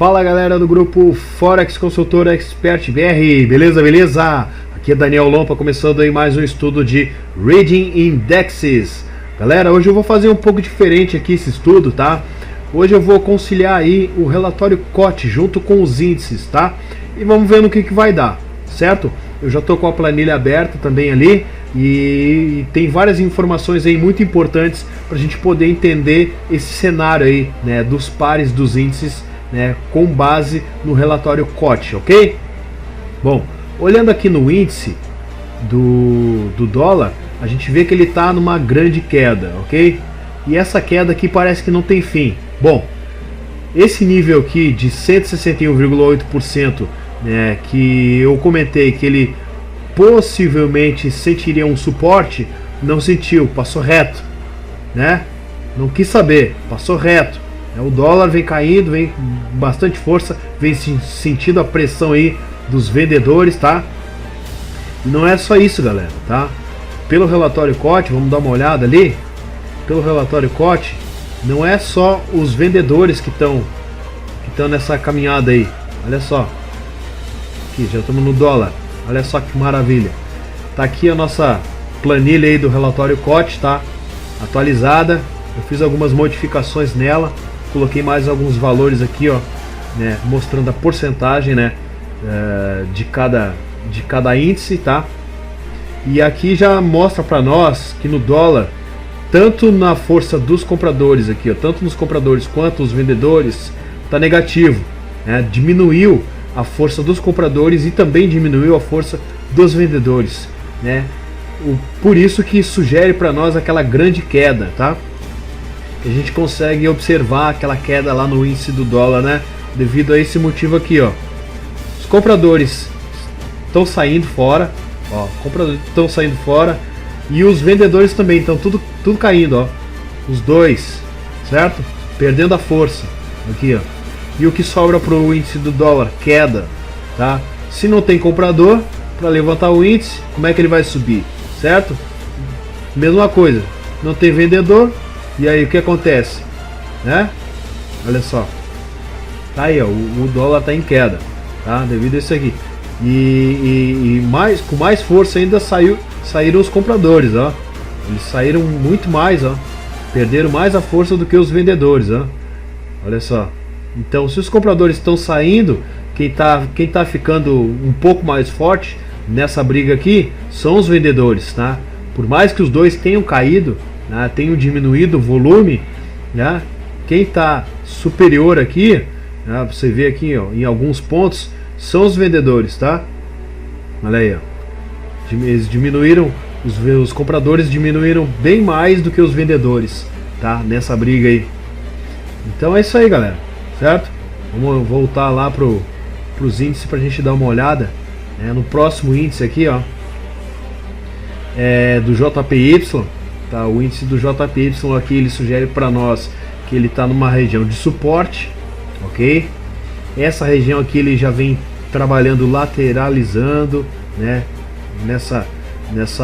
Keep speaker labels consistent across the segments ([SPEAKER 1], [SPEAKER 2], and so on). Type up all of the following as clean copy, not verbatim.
[SPEAKER 1] Fala galera do grupo Forex Consultor Expert BR, beleza? Aqui é Daniel Lompa, começando aí mais um estudo de Reading Indexes. Galera, hoje eu vou fazer um pouco diferente aqui esse estudo, tá? Hoje eu vou conciliar aí o relatório COT junto com os índices, tá? E vamos ver no que vai dar, certo? Eu já tô com a planilha aberta também ali e tem várias informações aí muito importantes para a gente poder entender esse cenário aí, né, dos pares dos índices, né, com base no relatório COT, ok? Bom, olhando aqui no índice do dólar, a gente vê que ele está numa grande queda, ok? E essa queda aqui parece que não tem fim. Bom, esse nível aqui de 161,8%, né, que eu comentei que ele possivelmente sentiria um suporte, não sentiu, passou reto, né? Não quis saber, passou reto. O dólar vem caindo, vem com bastante força, vem sentindo a pressão aí dos vendedores, tá? E não é só isso, galera, tá? Pelo relatório COT, vamos dar uma olhada ali. Pelo relatório COT, não é só os vendedores que estão nessa caminhada aí. Olha só, aqui já estamos no dólar. Olha só que maravilha. Tá aqui a nossa planilha aí do relatório COT, tá? Atualizada. Eu fiz algumas modificações nela. Coloquei mais alguns valores aqui, ó, né, mostrando a porcentagem, né, de cada índice, tá? E aqui já mostra para nós que no dólar, tanto na força dos compradores aqui, ó, tanto nos compradores quanto os vendedores, tá negativo, né? Diminuiu a força dos compradores e também diminuiu a força dos vendedores, né? Por isso que sugere para nós aquela grande queda, tá? A gente consegue observar aquela queda lá no índice do dólar, né? Devido a esse motivo aqui, ó. Os compradores estão saindo fora, ó. Compradores estão saindo fora e os vendedores também estão tudo caindo, ó. Os dois, certo? Perdendo a força aqui, ó. E o que sobra para o índice do dólar? Queda, tá? Se não tem comprador para levantar o índice, como é que ele vai subir, certo? Mesma coisa, não tem vendedor. E aí o que acontece, né? Olha só, tá aí, ó, o dólar tá em queda, tá? Devido a isso aqui. E com mais força ainda saíram os compradores, ó. Eles saíram muito mais, ó. Perderam mais a força do que os vendedores, ó. Olha só. Então, se os compradores estão saindo, quem tá ficando um pouco mais forte nessa briga aqui são os vendedores, tá? Por mais que os dois tenham caído, tenham diminuído o volume, né? Quem está superior aqui, né? Você vê aqui, ó, em alguns pontos são os vendedores, tá? Olha aí, ó. Eles diminuíram, os compradores diminuíram bem mais do que os vendedores, tá? Nessa briga aí. Então é isso aí, galera, certo? Vamos voltar lá pros índices para a gente dar uma olhada, né? No próximo índice aqui, ó, do JPY. Tá, o índice do JPY aqui, ele sugere para nós que ele está numa região de suporte, ok? Essa região aqui ele já vem trabalhando lateralizando, né? Nessa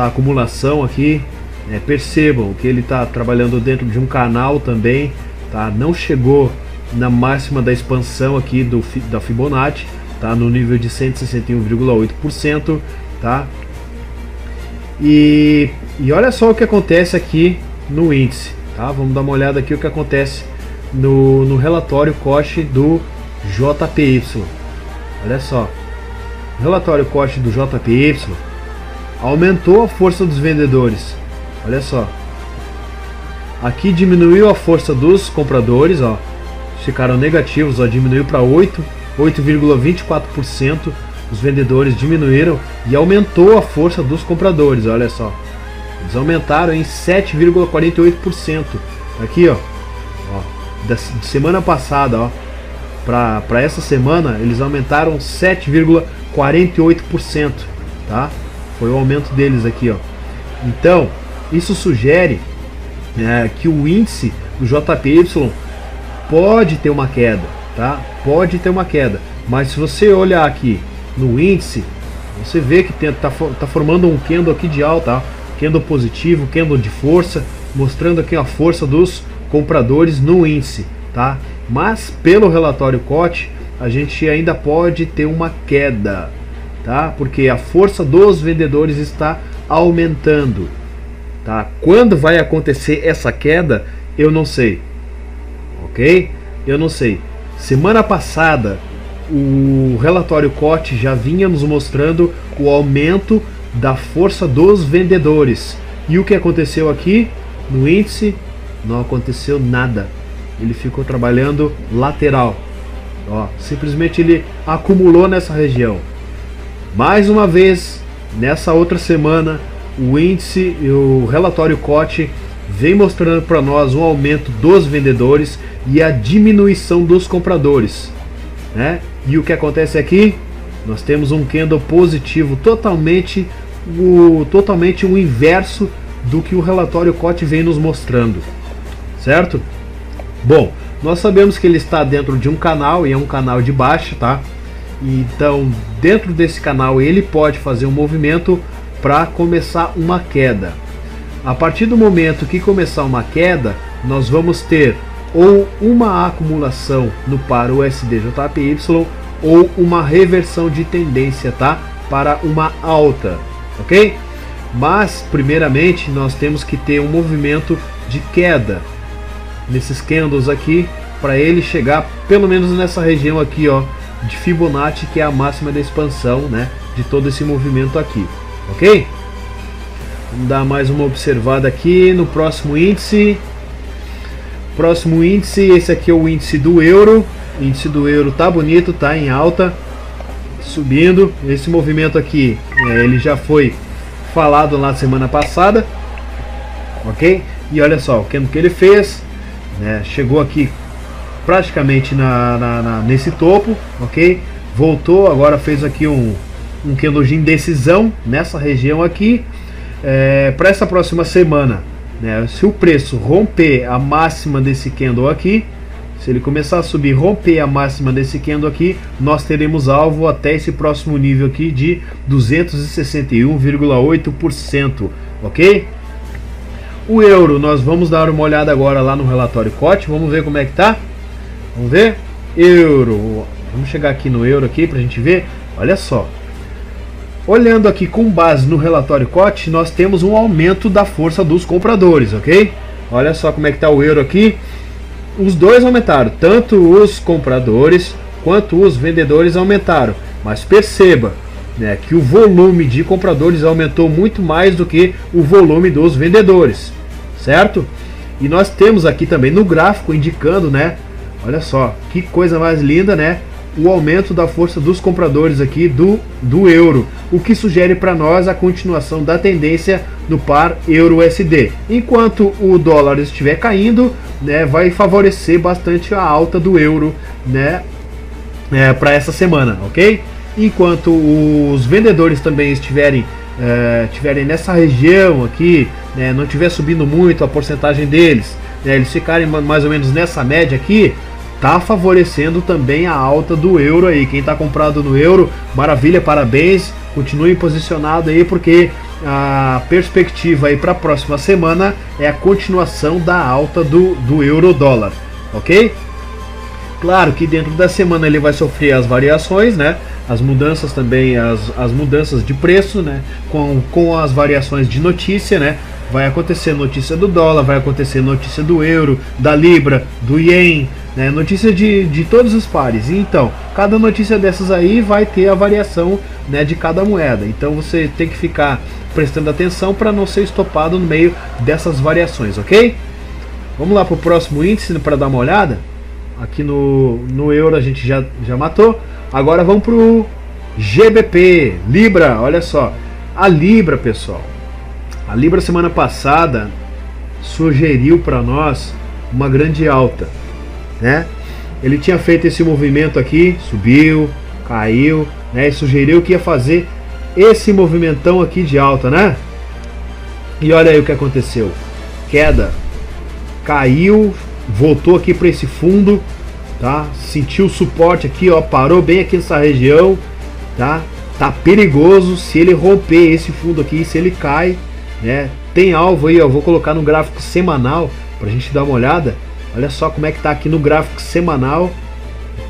[SPEAKER 1] acumulação aqui, né? Percebam que ele está trabalhando dentro de um canal também, tá? Não chegou na máxima da expansão aqui da Fibonacci, tá? No nível de 161,8%, tá? E olha só o que acontece aqui no índice, tá? Vamos dar uma olhada aqui o que acontece no relatório COT do JPY. Olha só, o relatório COT do JPY aumentou a força dos vendedores. Olha só, aqui diminuiu a força dos compradores, ó, ficaram negativos, ó, diminuiu para 8,24%. Os vendedores diminuíram e aumentou a força dos compradores, olha só. Eles aumentaram em 7,48%. Aqui, ó, da semana passada, ó, para essa semana, eles aumentaram 7,48%, tá? Foi o aumento deles aqui, ó. Então, isso sugere que o índice do JPY pode ter uma queda, tá? Pode ter uma queda. Mas se você olhar aqui no índice, você vê que tá formando um candle aqui de alta, tá? Candle positivo, candle de força, mostrando aqui a força dos compradores no índice, tá? Mas pelo relatório COT, a gente ainda pode ter uma queda, tá? Porque a força dos vendedores está aumentando, tá? Quando vai acontecer essa queda, eu não sei, ok? Eu não sei. Semana passada o relatório COT já vinha nos mostrando o aumento da força dos vendedores. E o que aconteceu aqui no índice? Não aconteceu nada. Ele ficou trabalhando lateral. Ó, simplesmente ele acumulou nessa região. Mais uma vez, nessa outra semana, o índice e o relatório COT vem mostrando para nós um aumento dos vendedores e a diminuição dos compradores, né? E o que acontece aqui? Nós temos um candle positivo totalmente o inverso do que o relatório COT vem nos mostrando, certo? Bom, nós sabemos que ele está dentro de um canal e é um canal de baixa, tá? Então, dentro desse canal ele pode fazer um movimento para começar uma queda. A partir do momento que começar uma queda, nós vamos ter ou uma acumulação no par USD-JPY ou uma reversão de tendência, tá? Para uma alta, ok? Mas primeiramente nós temos que ter um movimento de queda nesses candles aqui para ele chegar pelo menos nessa região aqui, ó, de Fibonacci, que é a máxima da expansão, né, de todo esse movimento aqui, ok? Vamos dar mais uma observada aqui no próximo índice. Próximo índice, esse aqui é o índice do euro. O índice do euro tá bonito, tá em alta, subindo. Esse movimento aqui, ele já foi falado lá semana passada, ok? E olha só o que ele fez, né? Chegou aqui praticamente nesse topo, ok? Voltou, agora fez aqui um candle de indecisão nessa região aqui. Para essa próxima semana, né, se o preço romper a máxima desse candle aqui, se ele começar a subir, romper a máxima desse candle aqui, nós teremos alvo até esse próximo nível aqui de 261,8%, ok? O euro, nós vamos dar uma olhada agora lá no relatório COT, vamos ver como é que tá. Vamos ver? Euro, vamos chegar aqui no euro aqui pra gente ver. Olha só, olhando aqui com base no relatório COT, nós temos um aumento da força dos compradores, ok? Olha só como é que tá o euro aqui. Os dois aumentaram, tanto os compradores quanto os vendedores aumentaram. Mas perceba, né, que o volume de compradores aumentou muito mais do que o volume dos vendedores, certo? E nós temos aqui também no gráfico indicando, né? Olha só, que coisa mais linda, né? O aumento da força dos compradores aqui do euro, o que sugere para nós a continuação da tendência no par euro-USD. Enquanto o dólar estiver caindo, né, vai favorecer bastante a alta do euro, né, para essa semana, ok? Enquanto os vendedores também estiverem nessa região aqui, né, não estiver subindo muito a porcentagem deles, né, eles ficarem mais ou menos nessa média aqui, tá favorecendo também a alta do euro aí. Quem tá comprado no euro, maravilha, parabéns, continue posicionado aí, porque a perspectiva aí para a próxima semana é a continuação da alta do euro dólar, ok? Claro que dentro da semana ele vai sofrer as variações, né? As mudanças também, as mudanças de preço, né? Com as variações de notícia, né? Vai acontecer notícia do dólar, vai acontecer notícia do euro, da libra, do ien, né? Notícia de todos os pares. Então, cada notícia dessas aí vai ter a variação, né, de cada moeda. Então você tem que ficar prestando atenção para não ser estopado no meio dessas variações, ok? Vamos lá para o próximo índice para dar uma olhada. Aqui no euro a gente já matou. Agora vamos para o GBP, Libra. Olha só, a Libra, pessoal. A Libra semana passada sugeriu para nós uma grande alta, né? Ele tinha feito esse movimento aqui, subiu, caiu, né? E sugeriu que ia fazer esse movimentão aqui de alta, né? E olha aí o que aconteceu. Queda, caiu, voltou aqui para esse fundo, tá? Sentiu o suporte aqui, ó, parou bem aqui nessa região, tá? Tá perigoso. Se ele romper esse fundo aqui, se ele cai, né? Tem alvo aí, ó. Vou colocar no gráfico semanal pra gente dar uma olhada. Olha só como é que tá aqui no gráfico semanal,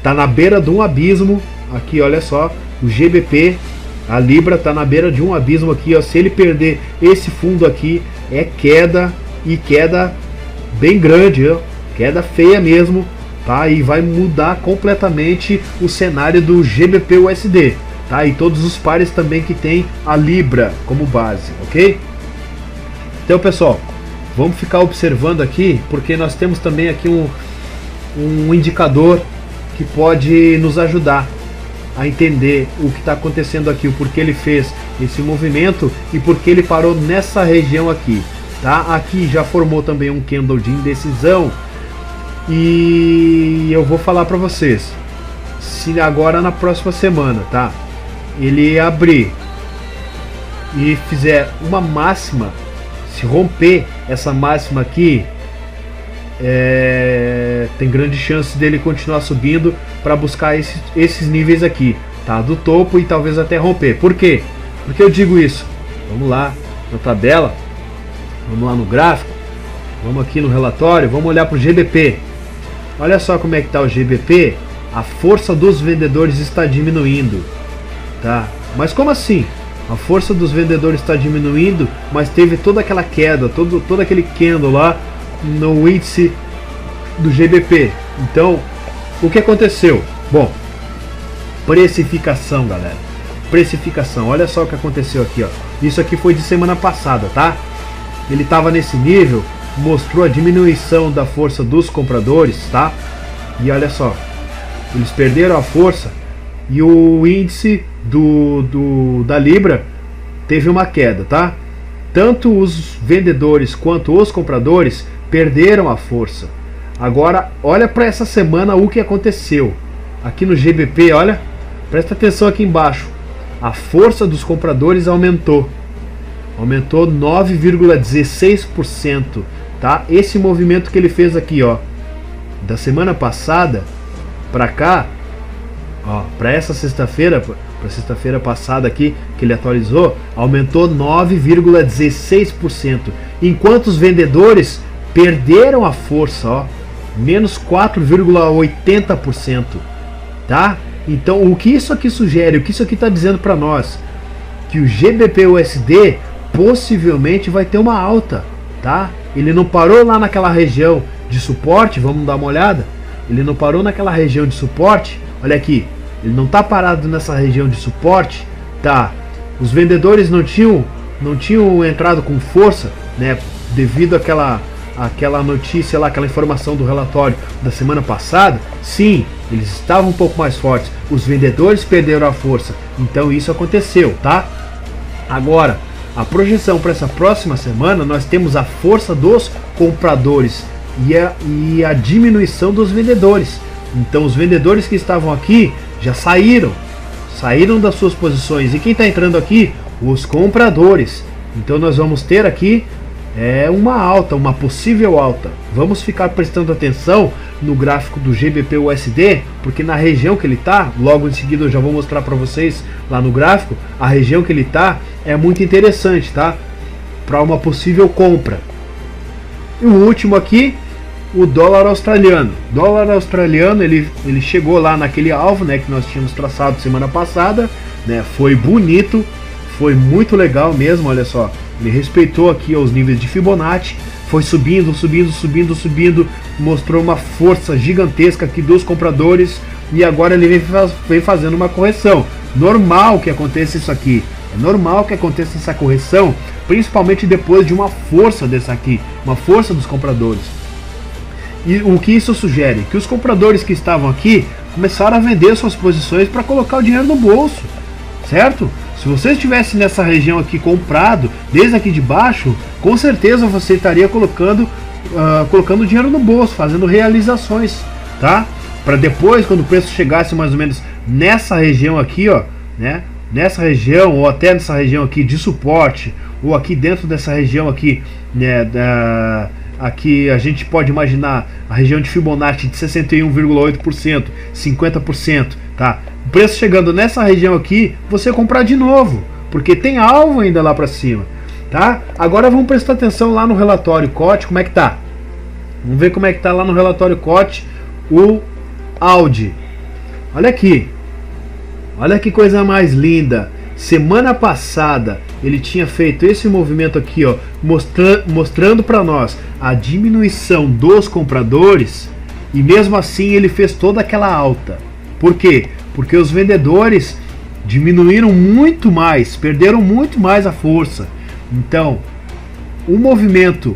[SPEAKER 1] tá na beira de um abismo. Aqui, olha só, o GBP, a Libra tá na beira de um abismo aqui, ó. Se ele perder esse fundo aqui, é queda, e queda bem grande, ó. Queda feia mesmo, tá? E vai mudar completamente o cenário do GBP USD, tá? E todos os pares também que tem a Libra como base, ok? Então, pessoal, vamos ficar observando aqui, porque nós temos também aqui um indicador que pode nos ajudar a entender o que está acontecendo aqui, o porquê ele fez esse movimento e porque ele parou nessa região aqui, tá? Aqui já formou também um candle de indecisão, e eu vou falar para vocês, se agora na próxima semana, tá, ele abrir e fizer uma máxima, se romper essa máxima aqui, tem grande chance dele continuar subindo para buscar esses níveis aqui, tá, do topo, e talvez até romper. Por quê? Porque eu digo isso? Vamos lá na tabela, vamos lá no gráfico, vamos aqui no relatório, vamos olhar para o GBP. Olha só como é que está o GBP. A força dos vendedores está diminuindo, tá? Mas como assim? A força dos vendedores está diminuindo, mas teve toda aquela queda, todo aquele candle lá no índice do GBP. Então, o que aconteceu? Bom, precificação, galera. Precificação. Olha só o que aconteceu aqui, ó. Isso aqui foi de semana passada, tá? Ele estava nesse nível, mostrou a diminuição da força dos compradores, tá? E olha só, eles perderam a força e o índice da Libra teve uma queda, tá? Tanto os vendedores quanto os compradores perderam a força. Agora, olha para essa semana o que aconteceu. Aqui no GBP, olha, presta atenção aqui embaixo. A força dos compradores aumentou 9,16%, tá? Esse movimento que ele fez aqui, ó, da semana passada para cá, ó, para essa sexta-feira, para sexta-feira passada aqui, que ele atualizou, aumentou 9,16%, enquanto os vendedores perderam a força, ó, menos 4,80%, tá? Então, o que isso aqui sugere, o que isso aqui está dizendo para nós? Que o GBP/USD possivelmente vai ter uma alta, tá? Ele não parou lá naquela região de suporte, vamos dar uma olhada. Ele não parou naquela região de suporte, olha aqui, ele não está parado nessa região de suporte, tá? Os vendedores não tinham entrado com força, né? Devido àquela notícia lá, aquela informação do relatório da semana passada. Sim, eles estavam um pouco mais fortes, os vendedores perderam a força, então isso aconteceu, tá? Agora, a projeção para essa próxima semana, nós temos a força dos compradores e a diminuição dos vendedores. Então os vendedores que estavam aqui já saíram das suas posições, e quem está entrando aqui? Os compradores. Então nós vamos ter aqui uma alta, uma possível alta. Vamos ficar prestando atenção no gráfico do GBP/USD, porque na região que ele está, logo em seguida eu já vou mostrar para vocês lá no gráfico, a região que ele está é muito interessante, tá? Para uma possível compra. E o último aqui, o dólar australiano. Dólar australiano, ele chegou lá naquele alvo, né, que nós tínhamos traçado semana passada, né? Foi bonito, foi muito legal mesmo, olha só. Ele respeitou aqui os níveis de Fibonacci, foi subindo, mostrou uma força gigantesca aqui dos compradores, e agora ele vem fazendo uma correção. Normal que aconteça isso aqui, é normal que aconteça essa correção, principalmente depois de uma força dessa aqui, uma força dos compradores. E o que isso sugere? Que os compradores que estavam aqui começaram a vender suas posições para colocar o dinheiro no bolso, certo? Se você estivesse nessa região aqui comprado, desde aqui de baixo, com certeza você estaria colocando dinheiro no bolso, fazendo realizações, tá? Para depois, quando o preço chegasse mais ou menos nessa região aqui, ó, né? Nessa região, ou até nessa região aqui de suporte, ou aqui dentro dessa região aqui, né? Aqui a gente pode imaginar a região de Fibonacci de 61,8%, 50%, tá? O preço chegando nessa região aqui, você comprar de novo, porque tem alvo ainda lá para cima, tá? Agora vamos prestar atenção lá no relatório COT, como é que tá? Vamos ver como é que tá lá no relatório COT o AUD, Olha aqui. Olha que coisa mais linda. Semana passada ele tinha feito esse movimento aqui, ó, mostrando para nós a diminuição dos compradores, e mesmo assim ele fez toda aquela alta. Por quê? Porque os vendedores diminuíram muito mais, perderam muito mais a força. Então, o movimento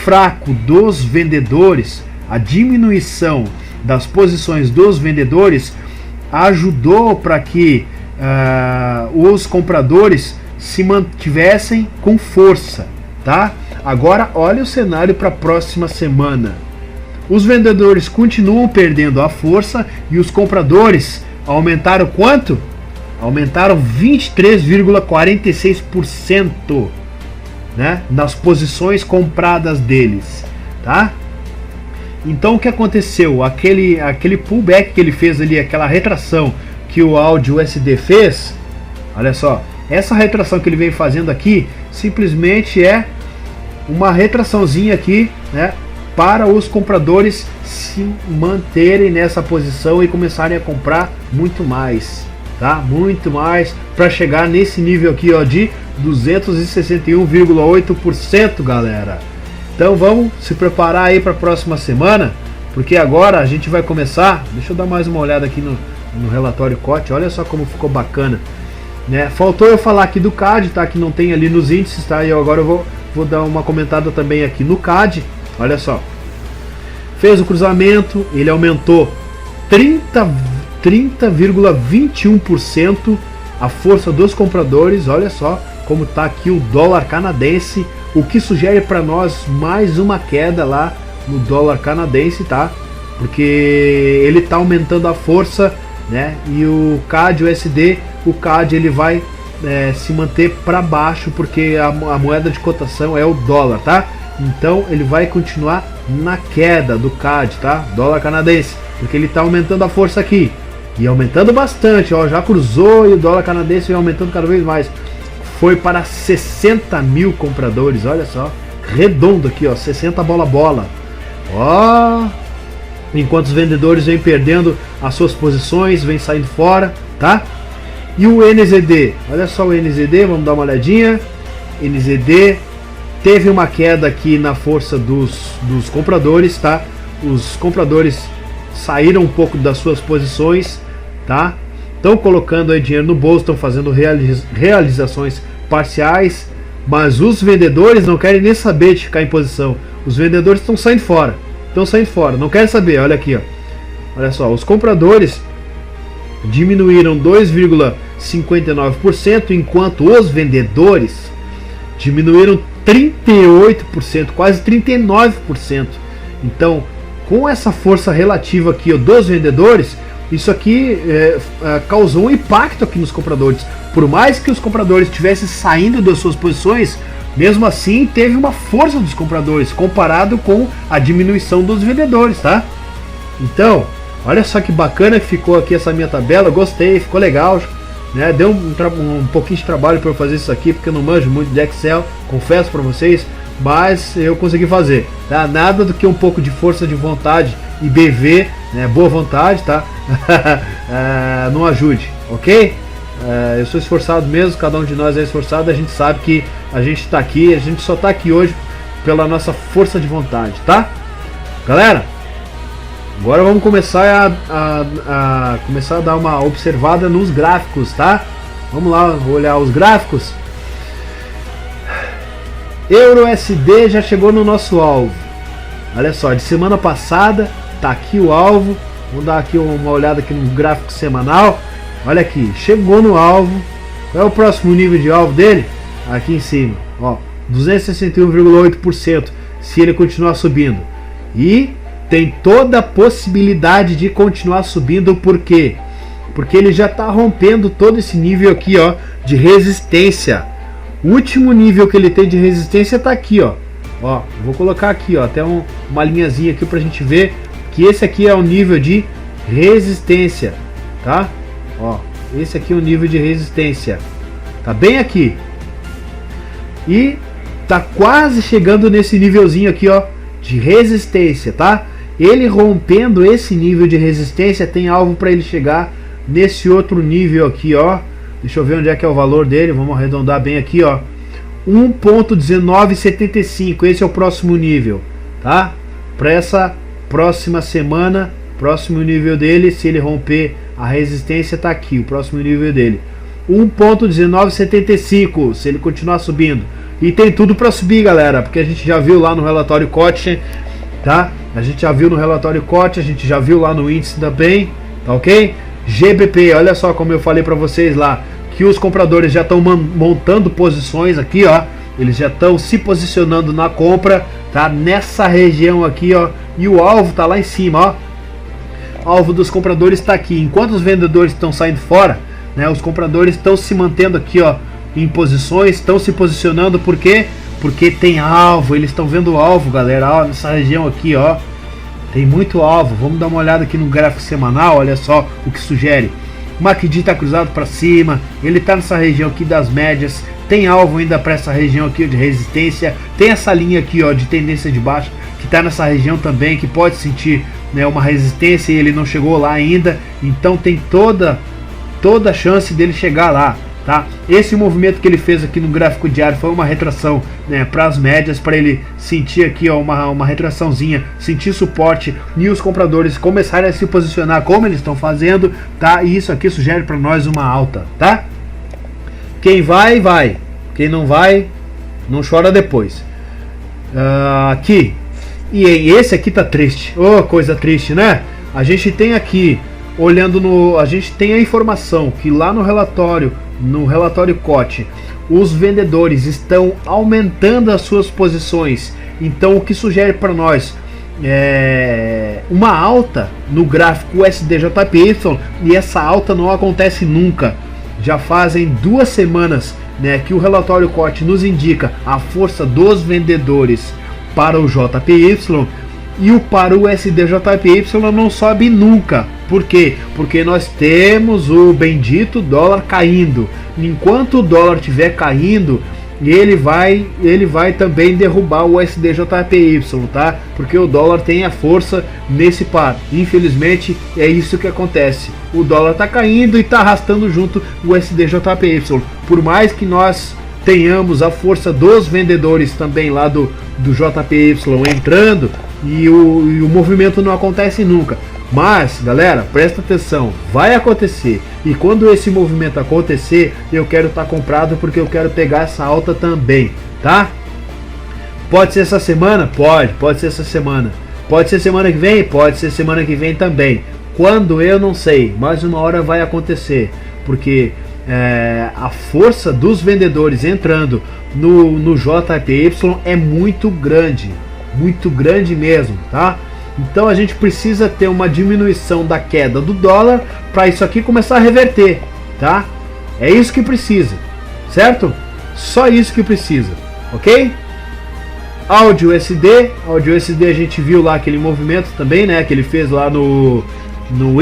[SPEAKER 1] fraco dos vendedores, a diminuição das posições dos vendedores, ajudou para que os compradores se mantivessem com força, tá? Agora olha o cenário para a próxima semana. Os vendedores continuam perdendo a força e os compradores aumentaram quanto? Aumentaram 23,46%, né, nas posições compradas deles, tá? Então o que aconteceu? Aquele pullback que ele fez ali, aquela retração que o AUD USD fez, olha só, essa retração que ele vem fazendo aqui simplesmente é uma retraçãozinha aqui, né, para os compradores se manterem nessa posição e começarem a comprar muito mais, tá? Muito mais, para chegar nesse nível aqui, ó, de 261,8%, galera. Então vamos se preparar aí para a próxima semana, porque agora a gente vai começar. Deixa eu dar mais uma olhada aqui no relatório COT. Olha só como ficou bacana, né? Faltou eu falar aqui do CAD, tá? Que não tem ali nos índices, tá? E agora eu vou dar uma comentada também aqui no CAD. Olha só, fez o cruzamento, ele aumentou 30,21% a força dos compradores. Olha só como tá aqui o dólar canadense, o que sugere para nós mais uma queda lá no dólar canadense, tá? Porque ele tá aumentando a força, né? E o CAD USD, o CAD ele vai se manter para baixo, porque a moeda de cotação é o dólar, tá? Então ele vai continuar na queda do CAD, tá? Dólar canadense, porque ele tá aumentando a força aqui e aumentando bastante, ó, já cruzou e o dólar canadense vem aumentando cada vez mais. Foi para 60 mil compradores, olha só, redondo aqui, ó, 60 bola, ó, enquanto os vendedores vêm perdendo as suas posições, vêm saindo fora, tá? E o NZD, olha só o NZD, vamos dar uma olhadinha. NZD teve uma queda aqui na força dos compradores, tá? Os compradores saíram um pouco das suas posições, tá? Estão colocando aí dinheiro no bolso, estão fazendo realizações parciais, mas os vendedores não querem nem saber de ficar em posição. Os vendedores estão saindo fora, não querem saber. Olha aqui, ó. Olha só, os compradores diminuíram 2,59%, enquanto os vendedores diminuíram 38%, quase 39%. Então, com essa força relativa aqui, ó, dos vendedores, isso aqui causou um impacto aqui nos compradores. Por mais que os compradores estivessem saindo das suas posições, mesmo assim teve uma força dos compradores comparado com a diminuição dos vendedores, tá? Então, olha só que bacana que ficou aqui essa minha tabela. Gostei, ficou legal, né? Deu um pouquinho de trabalho para eu fazer isso aqui, porque eu não manjo muito de Excel, confesso para vocês, mas eu consegui fazer, tá? Nada do que um pouco de força de vontade e BV, né? Boa vontade, tá? Não ajude, ok? Eu sou esforçado mesmo, cada um de nós é esforçado, a gente sabe que a gente está aqui, a gente só está aqui hoje pela nossa força de vontade, tá? Galera, agora vamos começar a dar uma observada nos gráficos, tá? Vamos lá olhar os gráficos. EURUSD já chegou no nosso alvo. Olha só, de semana passada tá aqui o alvo. Vamos dar aqui uma olhada aqui no gráfico semanal. Olha aqui, chegou no alvo. Qual é o próximo nível de alvo dele? Aqui em cima, ó, 261,8%, se ele continuar subindo. E tem toda a possibilidade de continuar subindo, por quê? Porque ele já está rompendo todo esse nível aqui, ó, de resistência. O último nível que ele tem de resistência está aqui, ó. Ó, vou colocar aqui, ó, até uma linhazinha aqui para a gente ver que esse aqui é o nível de resistência, tá? Ó, esse aqui é o nível de resistência, tá bem aqui. E tá quase chegando nesse nívelzinho aqui, ó, de resistência, tá? Ele rompendo esse nível de resistência, tem alvo para ele chegar nesse outro nível aqui, ó. Deixa eu ver onde é que é o valor dele, vamos arredondar bem aqui, ó. 1.1975, esse é o próximo nível, tá? Para essa próxima semana, próximo nível dele, se ele romper a resistência, tá aqui, o próximo nível dele. 1.1975, se ele continuar subindo. E tem tudo para subir, galera, porque a gente já viu lá no relatório Koch, tá? A gente já viu no relatório Koch, a gente já viu lá no índice também, tá ok? GBP, olha só como eu falei para vocês lá, que os compradores já estão montando posições aqui, ó. Eles já estão se posicionando na compra, tá? Nessa região aqui, ó. E o alvo tá lá em cima, ó. O alvo dos compradores está aqui. Enquanto os vendedores estão saindo fora, né? Os compradores estão se mantendo aqui, ó, em posições, estão se posicionando. Por quê? Porque tem alvo. Eles estão vendo o alvo, galera. Ó, nessa região aqui, ó. Tem muito alvo. Vamos dar uma olhada aqui no gráfico semanal. Olha só o que sugere. O MACD está cruzado para cima, ele está nessa região aqui das médias, tem alvo ainda para essa região aqui de resistência, tem essa linha aqui, ó, de tendência de baixa, que está nessa região também, que pode sentir, né, uma resistência e ele não chegou lá ainda, então tem toda a chance dele chegar lá, tá? Esse movimento que ele fez aqui no gráfico diário foi uma retração, né, para as médias, para ele sentir aqui, ó, uma retraçãozinha, sentir suporte e os compradores começarem a se posicionar como eles estão fazendo, tá? E isso aqui sugere para nós uma alta, tá? Quem vai, vai. Quem não vai, não chora depois. Aqui. E esse aqui tá triste. Oh, coisa triste, né? A gente tem aqui, olhando no... A gente tem a informação que lá no relatório Koch, os vendedores estão aumentando as suas posições. Então o que sugere para nós é uma alta no gráfico USD/JPY, e essa alta não acontece nunca. Já fazem 2 semanas, né, que o relatório Koch nos indica a força dos vendedores para o JPY, e para o USD/JPY não sobe nunca. Por quê? Porque nós temos o bendito dólar caindo. Enquanto o dólar estiver caindo, ele vai também derrubar o USD/JPY, tá? Porque o dólar tem a força nesse par. Infelizmente é isso que acontece. O dólar está caindo e está arrastando junto o USD/JPY. Por mais que nós tenhamos a força dos vendedores também lá do JPY entrando, e o movimento não acontece nunca. Mas, galera, presta atenção, vai acontecer. E quando esse movimento acontecer, eu quero estar comprado, porque eu quero pegar essa alta também, tá? Pode ser essa semana? Pode ser essa semana. Pode ser semana que vem? Pode ser semana que vem também. Quando, eu não sei, mas uma hora vai acontecer. Porque a força dos vendedores entrando no JPY é muito grande mesmo, tá? Então a gente precisa ter uma diminuição da queda do dólar para isso aqui começar a reverter, tá? É isso que precisa, certo? Só isso que precisa, ok? Áudio USD a gente viu lá aquele movimento também, né, que ele fez lá no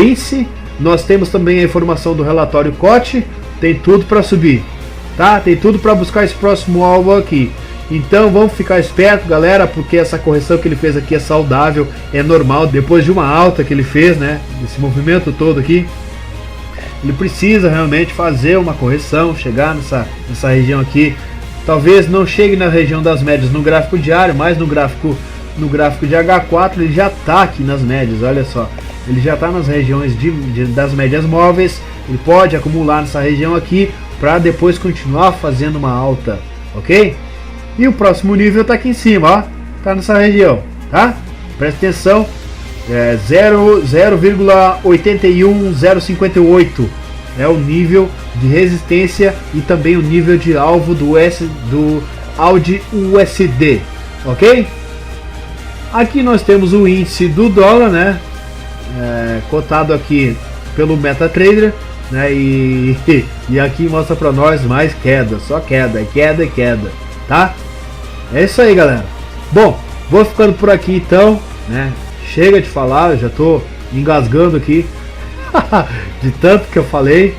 [SPEAKER 1] índice. Nós temos também a informação do relatório Koch, tem tudo para subir, tá? Tem tudo para buscar esse próximo alvo aqui. Então vamos ficar esperto, galera, porque essa correção que ele fez aqui é saudável, é normal, depois de uma alta que ele fez, né, esse movimento todo aqui, ele precisa realmente fazer uma correção, chegar nessa região aqui. Talvez não chegue na região das médias no gráfico diário, mas no gráfico de H4 ele já está aqui nas médias, olha só, ele já está nas regiões das médias móveis. Ele pode acumular nessa região aqui para depois continuar fazendo uma alta, ok? E o próximo nível está aqui em cima, ó, tá nessa região, tá? Presta atenção, 0,81058 é o nível de resistência e também o nível de alvo do AUD USD, ok? Aqui nós temos o índice do dólar, né? Cotado aqui pelo MetaTrader, né? E aqui mostra para nós mais queda, só queda, queda e queda, tá? É isso aí, galera. Bom, vou ficando por aqui então, né? Chega de falar, eu já tô engasgando aqui de tanto que eu falei.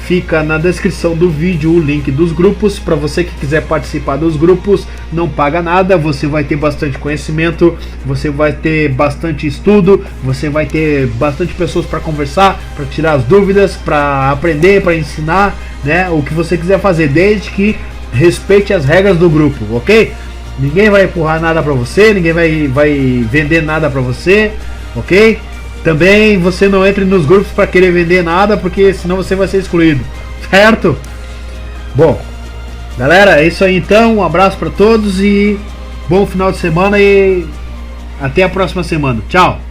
[SPEAKER 1] Fica na descrição do vídeo o link dos grupos. Para você que quiser participar dos grupos, não paga nada, você vai ter bastante conhecimento, você vai ter bastante estudo, você vai ter bastante pessoas para conversar, para tirar as dúvidas, para aprender, para ensinar, né? O que você quiser fazer, desde que respeite as regras do grupo, ok? Ninguém vai empurrar nada para você, ninguém vai vender nada para você, ok? Também você não entre nos grupos para querer vender nada, porque senão você vai ser excluído, certo? Bom, galera, é isso aí então. Um abraço para todos e bom final de semana e até a próxima semana. Tchau!